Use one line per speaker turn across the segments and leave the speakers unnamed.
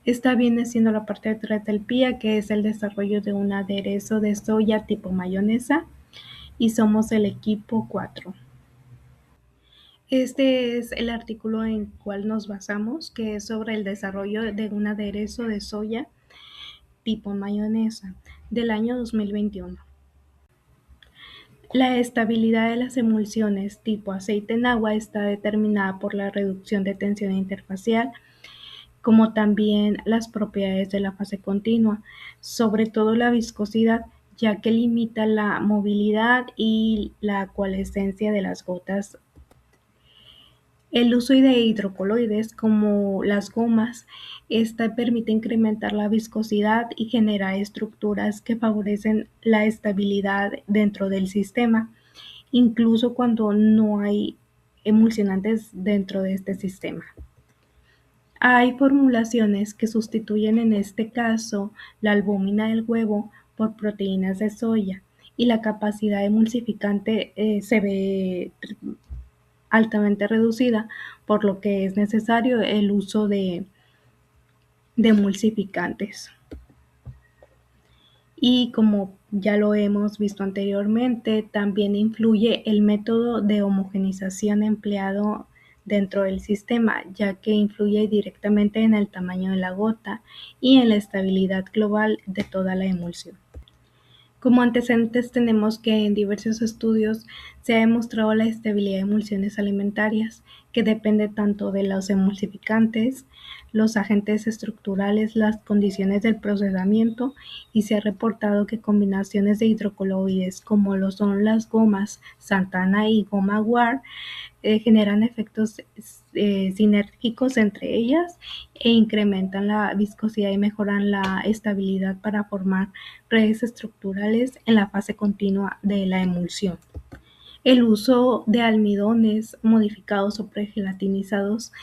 Esta viene siendo la parte 3 del PIA, que es el desarrollo de un aderezo de soya tipo mayonesa, y somos el equipo 4. Este es el artículo en el cual nos basamos, que es sobre el desarrollo de un aderezo de soya tipo mayonesa del año 2021. La estabilidad de las emulsiones tipo aceite en agua está determinada por la reducción de tensión interfacial, como también las propiedades de la fase continua, sobre todo la viscosidad, ya que limita la movilidad y la coalescencia de las gotas. El uso de hidrocoloides como las gomas, esta permite incrementar la viscosidad y generar estructuras que favorecen la estabilidad dentro del sistema, incluso cuando no hay emulsionantes dentro de este sistema. Hay formulaciones que sustituyen en este caso la albúmina del huevo por proteínas de soya y la capacidad emulsificante se ve altamente reducida, por lo que es necesario el uso de emulsificantes. Y como ya lo hemos visto anteriormente, también influye el método de homogenización empleado dentro del sistema, ya que influye directamente en el tamaño de la gota y en la estabilidad global de toda la emulsión. Como antecedentes tenemos que en diversos estudios se ha demostrado la estabilidad de emulsiones alimentarias, que depende tanto de los emulsificantes, los agentes estructurales, las condiciones del procesamiento, y se ha reportado que combinaciones de hidrocoloides como lo son las gomas Santana y goma Ward generan efectos sinérgicos entre ellas e incrementan la viscosidad y mejoran la estabilidad para formar redes estructurales en la fase continua de la emulsión. El uso de almidones modificados o pregelatinizados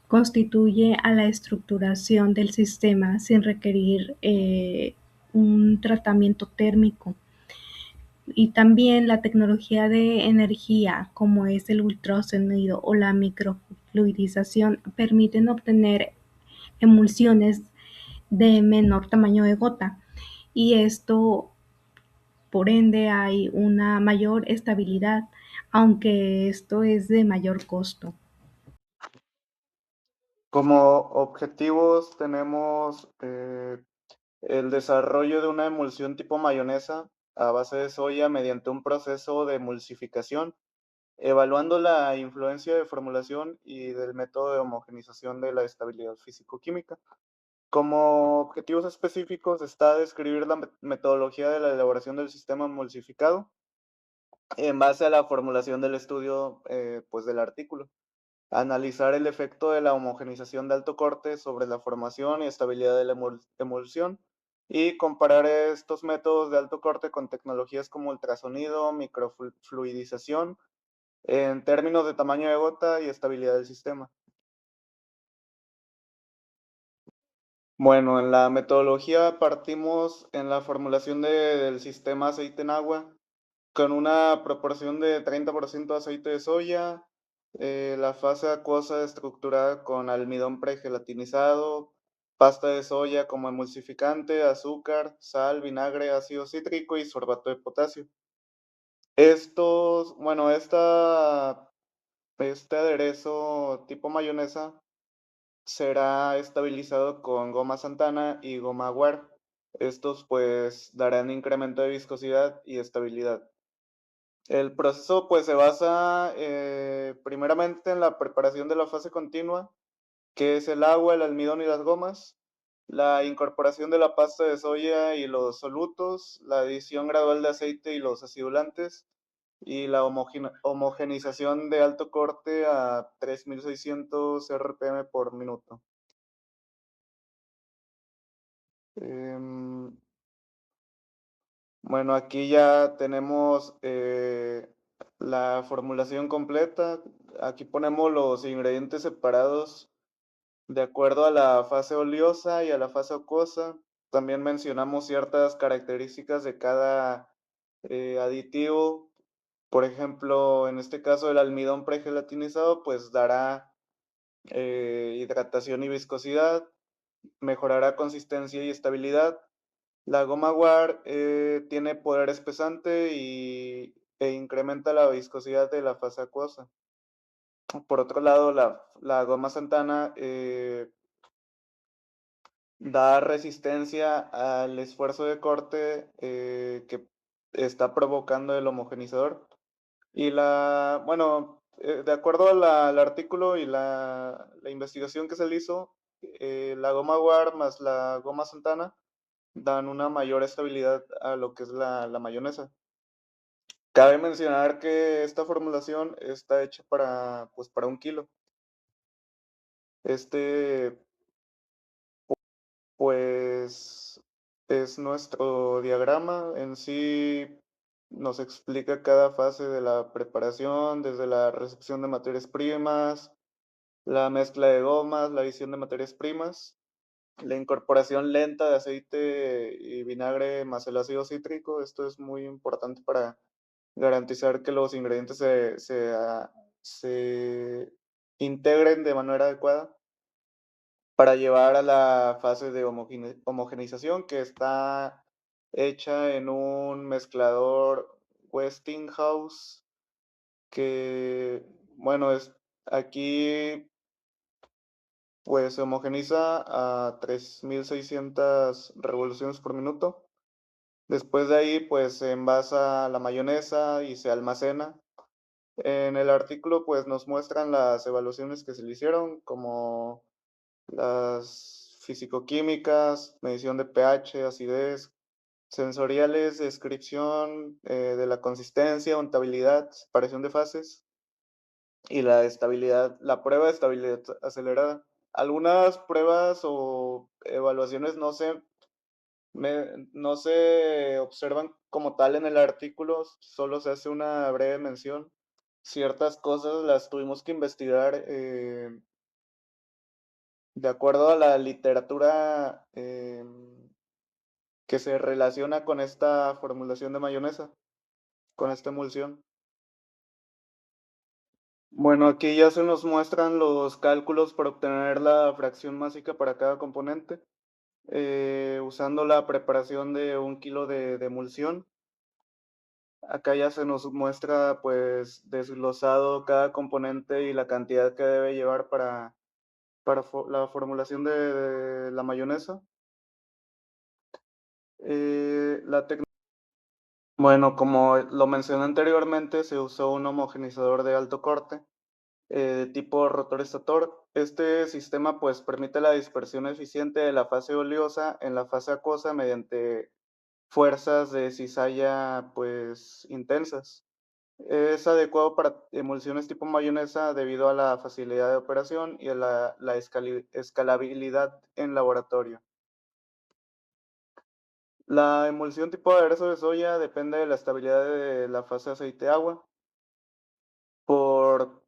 constituye a la estructuración del sistema sin requerir un tratamiento térmico. Y también la tecnología de energía, como es el ultrasonido o la microfluidización, permiten obtener emulsiones de menor tamaño de gota, y esto, por ende, hay una mayor estabilidad, aunque esto es de mayor costo.
Como objetivos tenemos el desarrollo de una emulsión tipo mayonesa a base de soya mediante un proceso de emulsificación, evaluando la influencia de formulación y del método de homogenización de la estabilidad físico-química. Como objetivos específicos está describir la metodología de la elaboración del sistema emulsificado en base a la formulación del estudio pues del artículo. Analizar el efecto de la homogenización de alto corte sobre la formación y estabilidad de la emulsión y comparar estos métodos de alto corte con tecnologías como ultrasonido, microfluidización, en términos de tamaño de gota y estabilidad del sistema. Bueno, en la metodología partimos en la formulación del sistema aceite en agua con una proporción de 30% aceite de soya, la fase acuosa estructurada con almidón pregelatinizado, pasta de soya como emulsificante, azúcar, sal, vinagre, ácido cítrico y sorbato de potasio. Este aderezo tipo mayonesa será estabilizado con goma Santana y goma Aguar. Estos pues darán incremento de viscosidad y estabilidad. El proceso pues se basa primeramente en la preparación de la fase continua, que es el agua, el almidón y las gomas, la incorporación de la pasta de soya y los solutos, la adición gradual de aceite y los acidulantes, y la homogenización de alto corte a 3600 RPM por minuto. Em, bueno, aquí ya tenemos la formulación completa. Aquí ponemos los ingredientes separados de acuerdo a la fase oleosa y a la fase acuosa. También mencionamos ciertas características de cada aditivo. Por ejemplo, en este caso el almidón pregelatinizado pues dará hidratación y viscosidad. mejorará consistencia y estabilidad. La goma guar tiene poder espesante e incrementa la viscosidad de la fase acuosa. Por otro lado, la goma Santana da resistencia al esfuerzo de corte que está provocando el homogenizador. De acuerdo al artículo y la investigación que se le hizo, la goma guar más la goma Santana dan una mayor estabilidad a lo que es la mayonesa. Cabe mencionar que esta formulación está hecha para 1 kilo. Este, pues, es nuestro diagrama. En sí nos explica cada fase de la preparación, desde la recepción de materias primas, la mezcla de gomas, la adición de materias primas, la incorporación lenta de aceite y vinagre más el ácido cítrico. Esto es muy importante para garantizar que los ingredientes se integren de manera adecuada para llevar a la fase de homogeneización, que está hecha en un mezclador Westinghouse que, bueno, aquí pues se homogeniza a 3600 revoluciones por minuto. Después de ahí, pues se envasa la mayonesa y se almacena. En el artículo, pues nos muestran las evaluaciones que se le hicieron, como las fisicoquímicas, medición de pH, acidez, sensoriales, descripción de la consistencia, untabilidad, separación de fases y la prueba de estabilidad acelerada. Algunas pruebas o evaluaciones no se observan como tal en el artículo, solo se hace una breve mención. Ciertas cosas las tuvimos que investigar de acuerdo a la literatura que se relaciona con esta formulación de mayonesa, con esta emulsión. Bueno, aquí ya se nos muestran los cálculos para obtener la fracción másica para cada componente, usando la preparación de 1 kilo de emulsión. Acá ya se nos muestra pues desglosado cada componente y la cantidad que debe llevar para la formulación de la mayonesa. La Bueno, como lo mencioné anteriormente, se usó un homogenizador de alto corte de tipo rotor-estator. Este sistema pues permite la dispersión eficiente de la fase oleosa en la fase acuosa mediante fuerzas de cizalla pues intensas. Es adecuado para emulsiones tipo mayonesa debido a la facilidad de operación y a la escalabilidad en laboratorio. La emulsión tipo aderezo de soya depende de la estabilidad de la fase aceite-agua. Por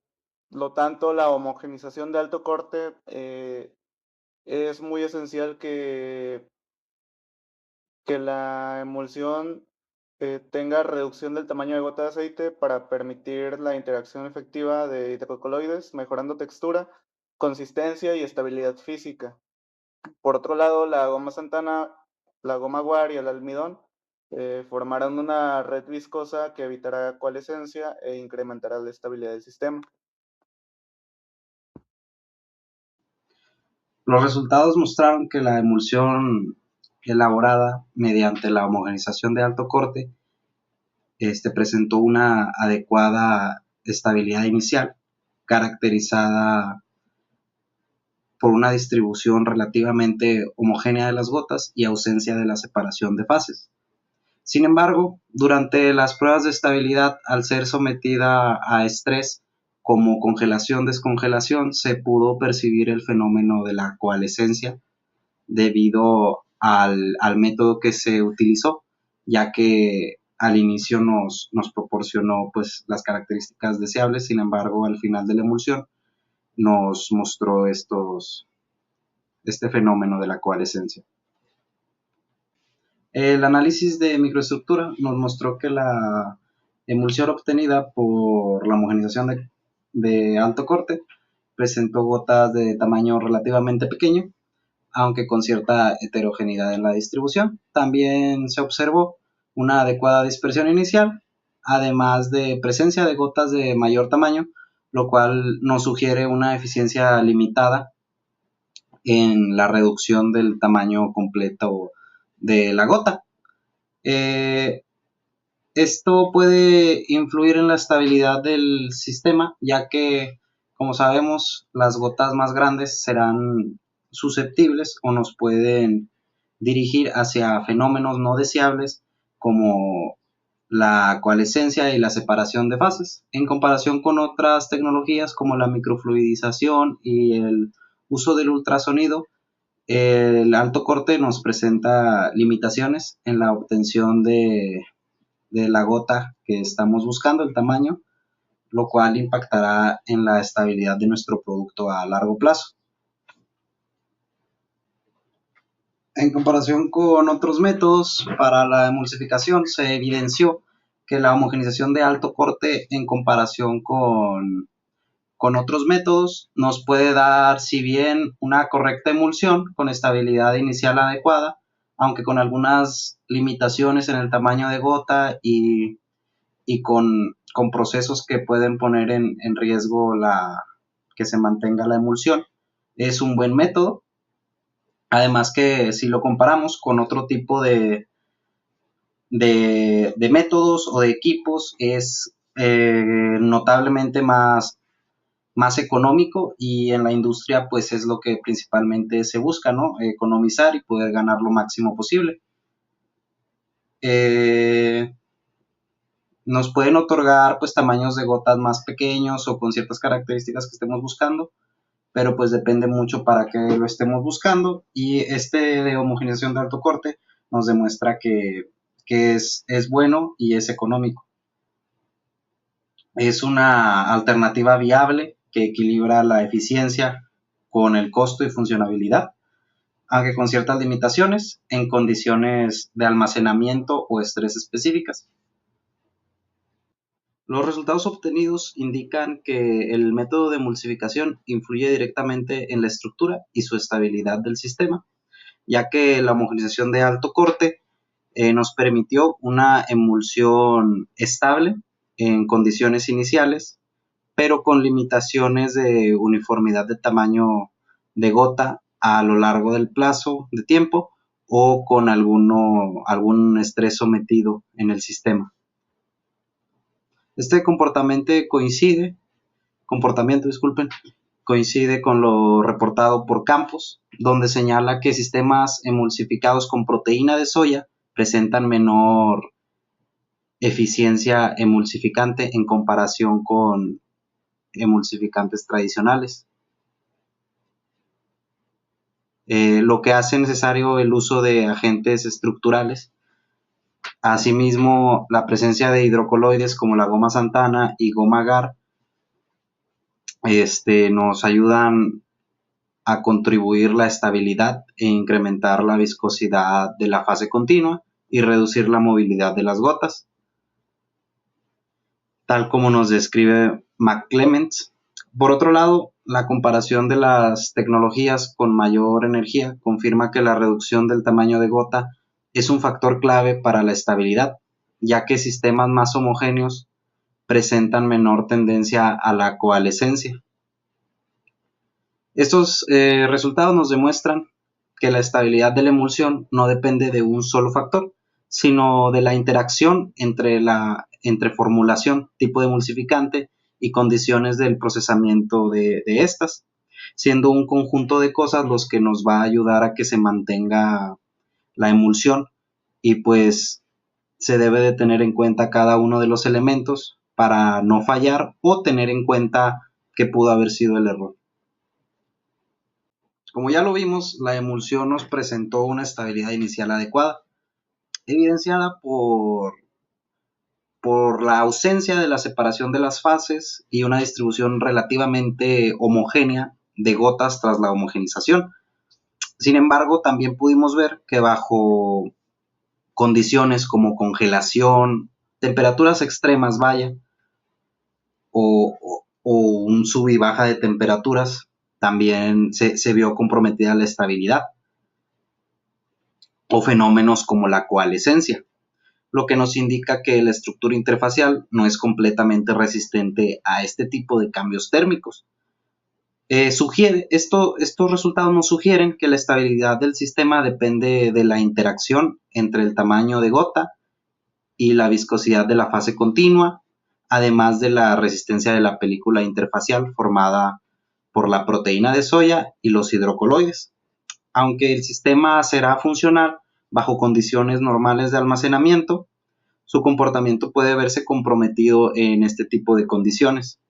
lo tanto, la homogenización de alto corte es muy esencial que la emulsión tenga reducción del tamaño de gota de aceite para permitir la interacción efectiva de hidrocoloides, mejorando textura, consistencia y estabilidad física. Por otro lado, la goma Santana, la goma guar y el almidón formarán una red viscosa que evitará coalescencia e incrementará la estabilidad del sistema.
Los resultados mostraron que la emulsión elaborada mediante la homogenización de alto corte presentó una adecuada estabilidad inicial, caracterizada por una distribución relativamente homogénea de las gotas y ausencia de la separación de fases. Sin embargo, durante las pruebas de estabilidad, al ser sometida a estrés como congelación-descongelación, se pudo percibir el fenómeno de la coalescencia debido al método que se utilizó, ya que al inicio nos proporcionó pues, las características deseables, sin embargo, al final de la emulsión nos mostró este fenómeno de la coalescencia. El análisis de microestructura nos mostró que la emulsión obtenida por la homogenización de alto corte presentó gotas de tamaño relativamente pequeño, aunque con cierta heterogeneidad en la distribución. También se observó una adecuada dispersión inicial, además de presencia de gotas de mayor tamaño, lo cual nos sugiere una eficiencia limitada en la reducción del tamaño completo de la gota. Esto puede influir en la estabilidad del sistema, ya que, como sabemos, las gotas más grandes serán susceptibles o nos pueden dirigir hacia fenómenos no deseables como la coalescencia y la separación de fases, en comparación con otras tecnologías como la microfluidización y el uso del ultrasonido. El alto corte nos presenta limitaciones en la obtención de la gota que estamos buscando, el tamaño, lo cual impactará en la estabilidad de nuestro producto a largo plazo. En comparación con otros métodos para la emulsificación, se evidenció que la homogenización de alto corte en comparación con otros métodos nos puede dar, si bien una correcta emulsión con estabilidad inicial adecuada, aunque con algunas limitaciones en el tamaño de gota y con procesos que pueden poner en riesgo que se mantenga la emulsión. Es un buen método. Además que si lo comparamos con otro tipo de métodos o de equipos, es notablemente más económico, y en la industria pues es lo que principalmente se busca, ¿no? Economizar y poder ganar lo máximo posible. Nos pueden otorgar pues tamaños de gotas más pequeños o con ciertas características que estemos buscando, pero pues depende mucho para qué lo estemos buscando, y de homogenización de alto corte nos demuestra que es bueno y es económico. Es una alternativa viable que equilibra la eficiencia con el costo y funcionabilidad, aunque con ciertas limitaciones en condiciones de almacenamiento o estrés específicas. Los resultados obtenidos indican que el método de emulsificación influye directamente en la estructura y su estabilidad del sistema, ya que la homogenización de alto corte nos permitió una emulsión estable en condiciones iniciales, pero con limitaciones de uniformidad de tamaño de gota a lo largo del plazo de tiempo o con algún estrés sometido en el sistema. Este comportamiento coincide con lo reportado por Campos, donde señala que sistemas emulsificados con proteína de soya presentan menor eficiencia emulsificante en comparación con emulsificantes tradicionales, lo que hace necesario el uso de agentes estructurales. Asimismo, la presencia de hidrocoloides como la goma xantana y goma agar nos ayudan a contribuir la estabilidad e incrementar la viscosidad de la fase continua y reducir la movilidad de las gotas, tal como nos describe McClements. Por otro lado, la comparación de las tecnologías con mayor energía confirma que la reducción del tamaño de gota es un factor clave para la estabilidad, ya que sistemas más homogéneos presentan menor tendencia a la coalescencia. Estos resultados nos demuestran que la estabilidad de la emulsión no depende de un solo factor, sino de la interacción entre formulación, tipo de emulsificante y condiciones del procesamiento de estas, siendo un conjunto de cosas los que nos va a ayudar a que se mantenga la emulsión, y pues se debe de tener en cuenta cada uno de los elementos para no fallar o tener en cuenta que pudo haber sido el error. Como ya lo vimos, la emulsión nos presentó una estabilidad inicial adecuada, evidenciada por la ausencia de la separación de las fases y una distribución relativamente homogénea de gotas tras la homogenización. Sin embargo, también pudimos ver que bajo condiciones como congelación, temperaturas extremas, o un sub y baja de temperaturas, también se vio comprometida la estabilidad. o fenómenos como la coalescencia, lo que nos indica que la estructura interfacial no es completamente resistente a este tipo de cambios térmicos. Estos resultados nos sugieren que la estabilidad del sistema depende de la interacción entre el tamaño de gota y la viscosidad de la fase continua, además de la resistencia de la película interfacial formada por la proteína de soya y los hidrocoloides. Aunque el sistema será funcional bajo condiciones normales de almacenamiento, su comportamiento puede verse comprometido en este tipo de condiciones,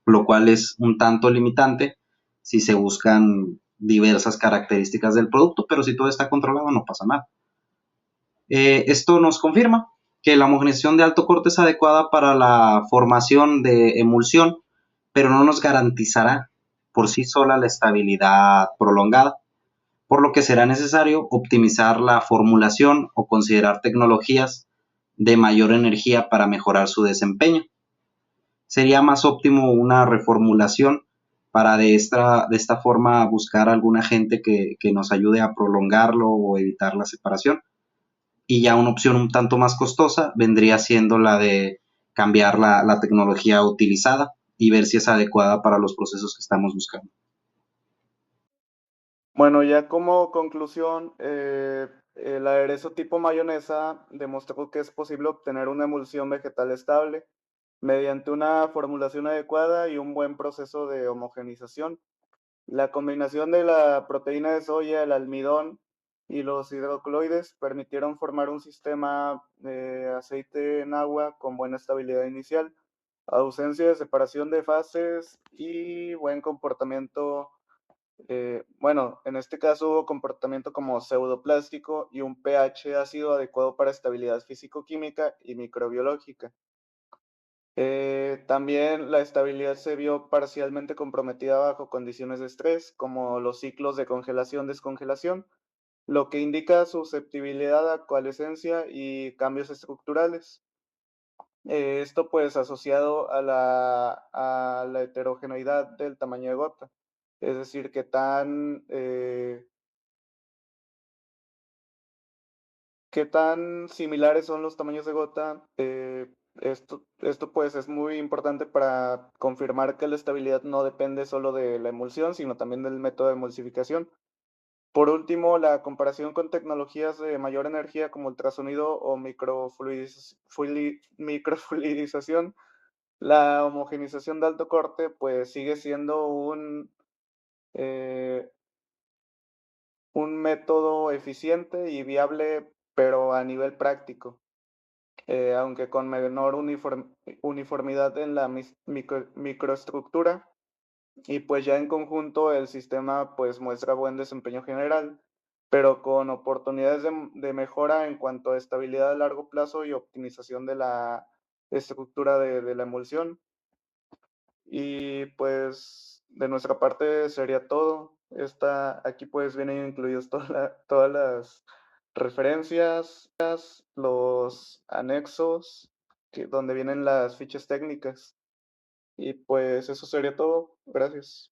lo cual es un tanto limitante si se buscan diversas características del producto, pero si todo está controlado no pasa nada. Esto nos confirma que la homogenización de alto corte es adecuada para la formación de emulsión, pero no nos garantizará por sí sola la estabilidad prolongada, por lo que será necesario optimizar la formulación o considerar tecnologías de mayor energía para mejorar su desempeño. Sería más óptimo una reformulación para de esta forma buscar algún agente que nos ayude a prolongarlo o evitar la separación. Y ya una opción un tanto más costosa vendría siendo la de cambiar la tecnología utilizada y ver si es adecuada para los procesos que estamos buscando.
Bueno, ya como conclusión, el aderezo tipo mayonesa demostró que es posible obtener una emulsión vegetal estable mediante una formulación adecuada y un buen proceso de homogenización. La combinación de la proteína de soya, el almidón y los hidrocoloides permitieron formar un sistema de aceite en agua con buena estabilidad inicial, ausencia de separación de fases y buen comportamiento. Bueno, en este caso hubo comportamiento como pseudoplástico y un pH ácido adecuado para estabilidad físico-química y microbiológica. También la estabilidad se vio parcialmente comprometida bajo condiciones de estrés, como los ciclos de congelación-descongelación, lo que indica susceptibilidad a coalescencia y cambios estructurales. Esto pues asociado a la heterogeneidad del tamaño de gota, es decir, qué tan similares son los tamaños de gota. Esto pues es muy importante para confirmar que la estabilidad no depende solo de la emulsión, sino también del método de emulsificación. Por último, la comparación con tecnologías de mayor energía como ultrasonido o microfluidización, la homogenización de alto corte pues sigue siendo eh, un método eficiente y viable, pero a nivel práctico. Aunque con menor uniformidad en la microestructura, y pues ya en conjunto el sistema pues muestra buen desempeño general, pero con oportunidades de mejora en cuanto a estabilidad a largo plazo y optimización de la estructura de la emulsión. Y pues de nuestra parte sería todo. Aquí pues vienen incluidos todas las referencias, los anexos, donde vienen las fichas técnicas. Y pues eso sería todo. Gracias.